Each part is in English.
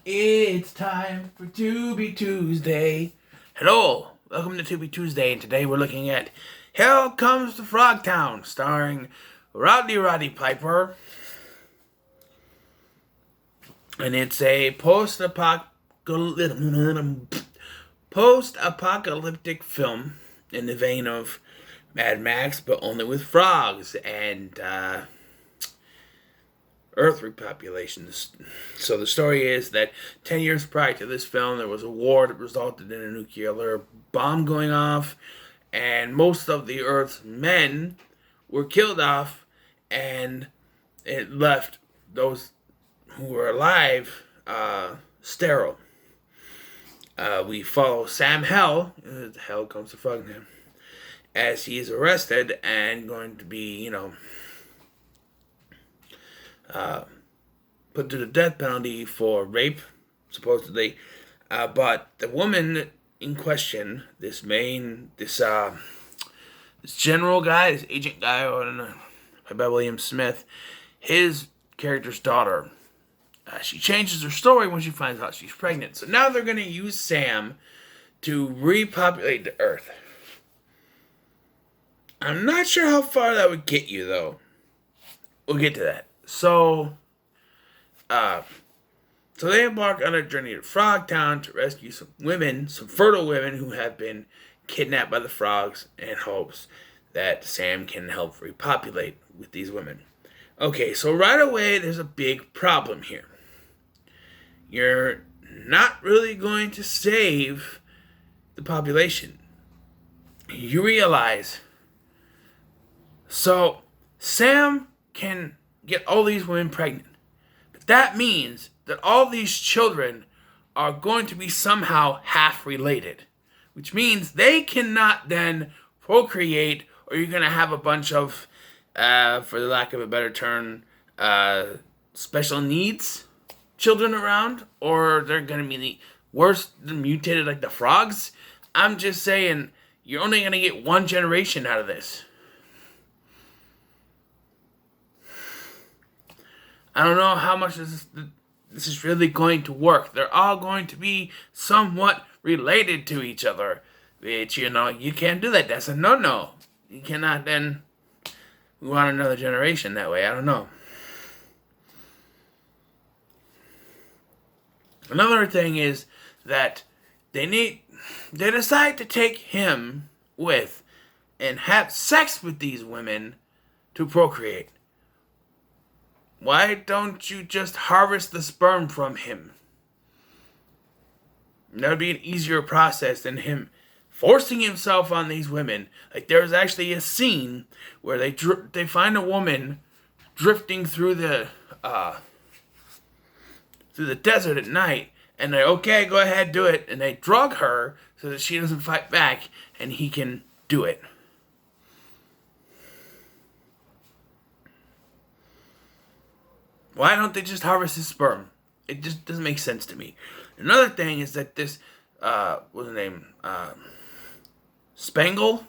It's time for Tubi Tuesday. Hello, welcome to Tubi Tuesday, and today we're looking at Here Comes to FrogTown, starring Roddy Piper. And it's a post-apocalyptic film in the vein of Mad Max, but only with frogs and Earth repopulations. So the story is that 10 years prior to this film, there was a war that resulted in a nuclear bomb going off, and most of the Earth's men were killed off, and it left those who were alive sterile. We follow Sam Hell, Hell comes to fucking him, as he is arrested and going to be, put to the death penalty for rape, supposedly. But the woman in question, this general guy, this agent guy, I don't know, played by William Smith, his character's daughter, she changes her story when she finds out she's pregnant. So now they're going to use Sam to repopulate the Earth. I'm not sure how far that would get you, though. We'll get to that. So they embark on a journey to FrogTown to rescue some fertile women who have been kidnapped by the frogs, in hopes that Sam can help repopulate with these women. Okay, so right away, there's a big problem here. You're not really going to save the population. You realize, so Sam can get all these women pregnant. But that means that all these children are going to be somehow half related, which means they cannot then procreate, or you're going to have a bunch of, for the lack of a better term, special needs children around, or they're going to be worse than mutated like the frogs. I'm just saying, you're only going to get one generation out of this. I don't know how much this is really going to work. They're all going to be somewhat related to each other. Which, you can't do that. That's a no-no. You cannot then move on another generation that way. I don't know. Another thing is that they decide to take him with and have sex with these women to procreate. Why don't you just harvest the sperm from him? That would be an easier process than him forcing himself on these women. Like, there was actually a scene where they find a woman drifting through the desert at night, and they, okay, go ahead, do it, and they drug her so that she doesn't fight back, and he can do it. Why don't they just harvest his sperm? It just doesn't make sense to me. Another thing is that this, what's her name? Spangle.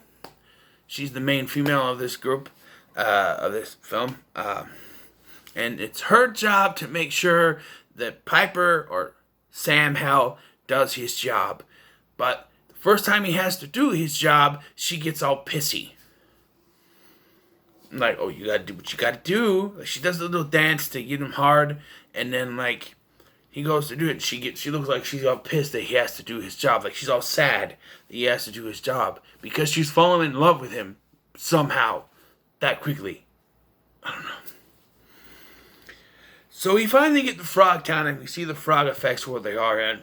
She's the main female of this group, of this film. And it's her job to make sure that Piper, or Sam Hell, does his job. But the first time he has to do his job, she gets all pissy. Like, oh, you gotta do what you gotta do. Like, she does a little dance to get him hard, and then, like, he goes to do it, and she looks like she's all pissed that he has to do his job. Like, she's all sad that he has to do his job, because she's fallen in love with him somehow, that quickly. I don't know. So we finally get to FrogTown, and we see the frog effects where they are, and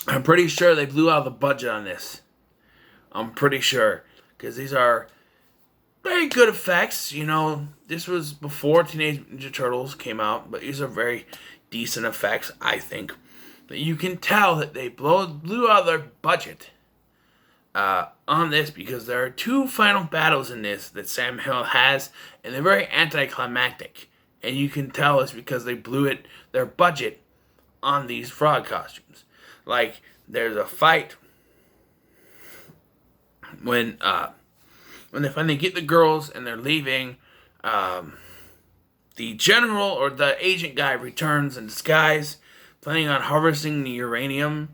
I'm pretty sure they blew out the budget on this. I'm pretty sure, because these are very good effects. This was before Teenage Ninja Turtles came out, but these are very decent effects, I think. But you can tell that they blew out their budget on this, because there are two final battles in this that Sam Hill has, and they're very anticlimactic. And you can tell it's because they blew their budget on these frog costumes. Like, there's a fight when they finally get the girls and they're leaving. The general, or the agent guy, returns in disguise, planning on harvesting the uranium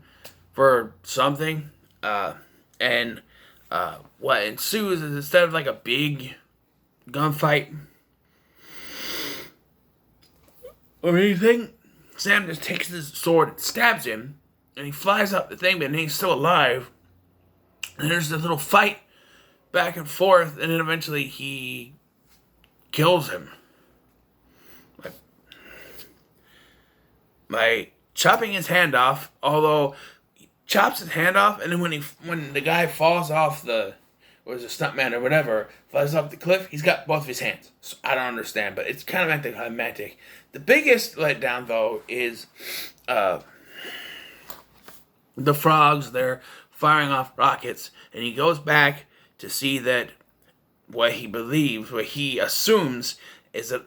for something. And what ensues is, instead of like a big gunfight or anything, Sam just takes his sword and stabs him, and he flies up the thing, but he's still alive. And there's this little fight back and forth, and then eventually he kills him. By chopping his hand off, although he chops his hand off, and then when the guy falls off or is a stuntman or whatever, flies off the cliff, he's got both of his hands. So I don't understand, but it's kind of anticlimactic. The biggest letdown, though, is the frogs. They're firing off rockets, and he goes back to see that what he assumes is that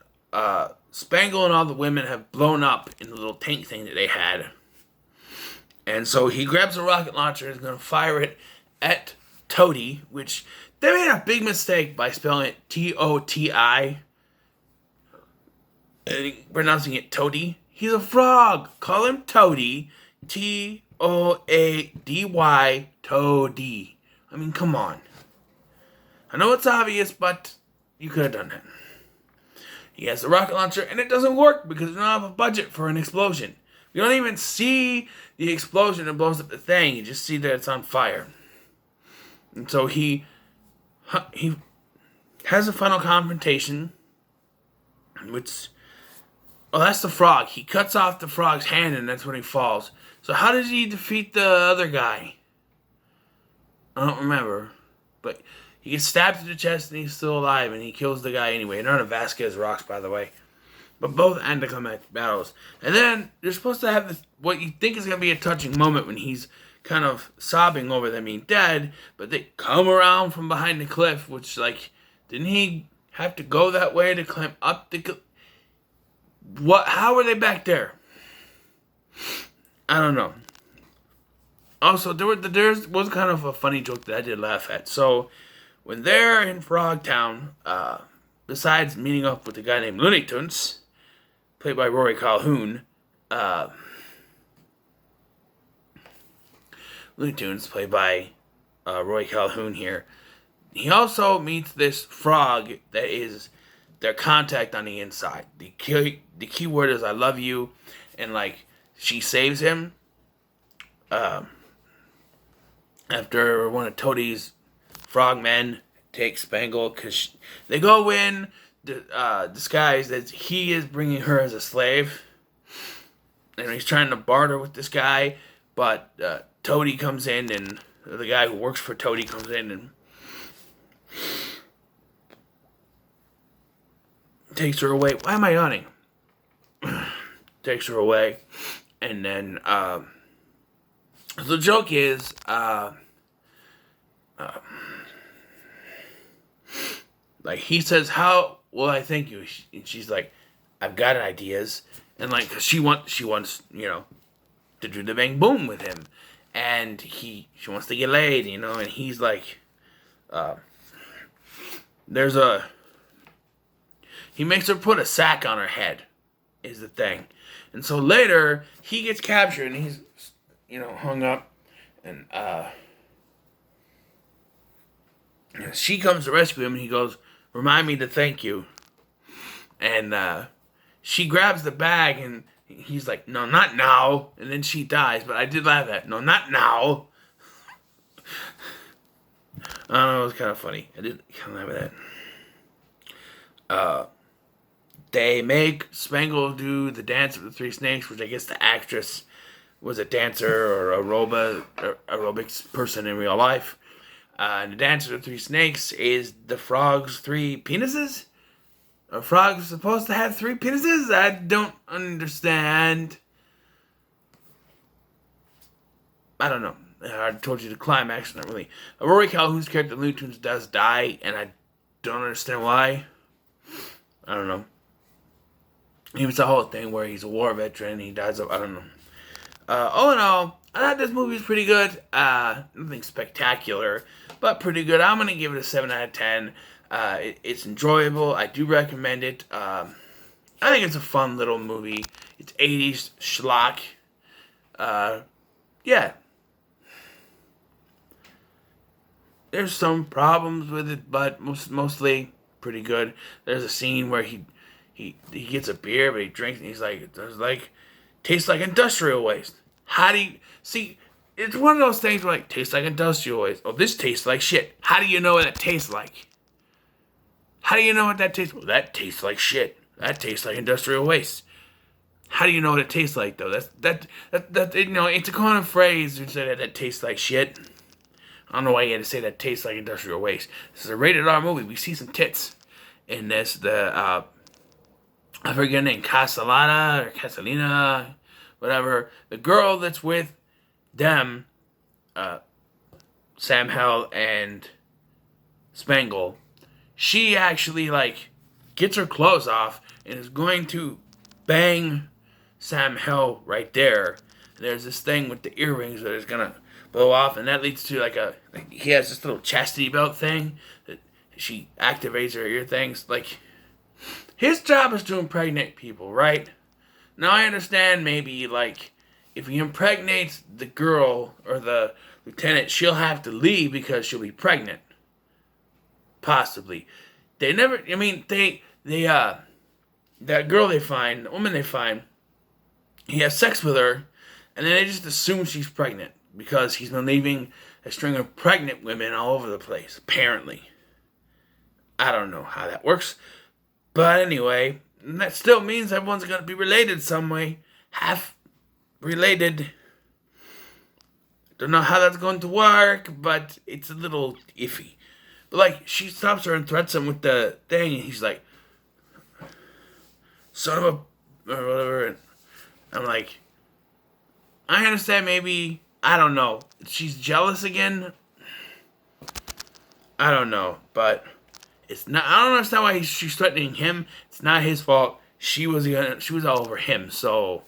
Spangle and all the women have blown up in the little tank thing that they had. And so he grabs a rocket launcher and is going to fire it at Toady, which they made a big mistake by spelling it T-O-T-I and pronouncing it Toady. He's a frog. Call him Toady. T-O-A-D-Y, Toady. I mean, come on. I know it's obvious, but you could have done that. He has a rocket launcher, and it doesn't work because we don't have a budget for an explosion. We don't even see the explosion that blows up the thing. You just see that it's on fire. And so he has a final confrontation, which... Oh, that's the frog. He cuts off the frog's hand, and that's when he falls. So how does he defeat the other guy? I don't remember. But he gets stabbed in the chest, and he's still alive, and he kills the guy anyway. None of Vasquez rocks, by the way. But both anticlimactic battles. And then you're supposed to have this, what you think is going to be a touching moment when he's kind of sobbing over them being dead, but they come around from behind the cliff, which, like, didn't he have to go that way to climb up the cliff? How were they back there? I don't know. Also, there was kind of a funny joke that I did laugh at. So, when they're in FrogTown, besides meeting up with a guy named Looney Tunes, played by Rory Calhoun, Looney Tunes, played by Roy Calhoun here, he also meets this frog that is their contact on the inside. The key word is "I love you," and like she saves him after one of Toadie's frogmen takes Spangle, because they go in disguised as he is bringing her as a slave, and he's trying to barter with this guy, but Toadie comes in, and the guy who works for Toadie comes in and takes her away. Why am I yawning? Takes her away. And then, the joke is, like, he says, "How will I thank you?" And she's like, "I've got ideas." And, like, she wants, to do the bang boom with him. And she wants to get laid, and he's like, he makes her put a sack on her head, is the thing. And so later, he gets captured, and he's, hung up, and she comes to rescue him, and he goes, "Remind me to thank you." And she grabs the bag, and he's like, "No, not now." And then she dies, but I did laugh at, "No, not now." I don't know, it was kind of funny. I did kind of laugh at that. They make Spangle do the dance of the three snakes, which I guess the actress was a dancer or aerobics person in real life. The dance of the three snakes is the frog's three penises? Are frogs supposed to have three penises? I don't understand. I don't know. I told you the climax, not really. Rory Calhoun's character, Looney Tunes, does die, and I don't understand why. I don't know. It was the whole thing where he's a war veteran and he dies of, I don't know. All in all, I thought this movie was pretty good. Nothing spectacular, but pretty good. I'm going to give it a 7 out of 10. It's enjoyable. I do recommend it. I think it's a fun little movie. It's 80s schlock. Yeah. There's some problems with it, but mostly pretty good. There's a scene where he gets a beer, but he drinks, and he's like, it does like tastes like industrial waste. How do you see? It's one of those things where like tastes like industrial waste. Oh, this tastes like shit. How do you know what it tastes like? How do you know what that tastes? Well, that tastes like shit. That tastes like industrial waste. How do you know what it tastes like though? That you know, it's a common phrase. You say that tastes like shit. I don't know why you had to say that tastes like industrial waste. This is a rated R movie. We see some tits in this. I forget her name, Castellana or Castellina, whatever. The girl that's with them, Sam Hell and Spangle, she actually like gets her clothes off and is going to bang Sam Hell right there. And there's this thing with the earrings that is gonna blow off, and that leads to like he has this little chastity belt thing that she activates her ear things. Like, his job is to impregnate people, right? Now I understand maybe like if he impregnates the girl or the lieutenant, she'll have to leave because she'll be pregnant. Possibly. They never, I mean, that girl they find, the woman they find, he has sex with her, and then they just assume she's pregnant because he's been leaving a string of pregnant women all over the place, apparently. I don't know how that works. But anyway, that still means everyone's going to be related some way. Half related. Don't know how that's going to work, but it's a little iffy. But like, she stops her and threats him with the thing, and he's like, son of a, or whatever. And I'm like, I understand maybe, I don't know. She's jealous again. I don't know, but it's not. I don't understand why she's threatening him. It's not his fault. She was all over him. So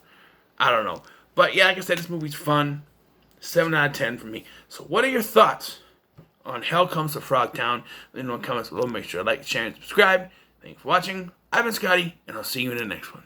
I don't know. But yeah, like I said, this movie's fun. 7 out of 10 for me. So what are your thoughts on Hell Comes to FrogTown? Leave in the comments below. Make sure to like, share, and subscribe. Thanks for watching. I've been Scotty, and I'll see you in the next one.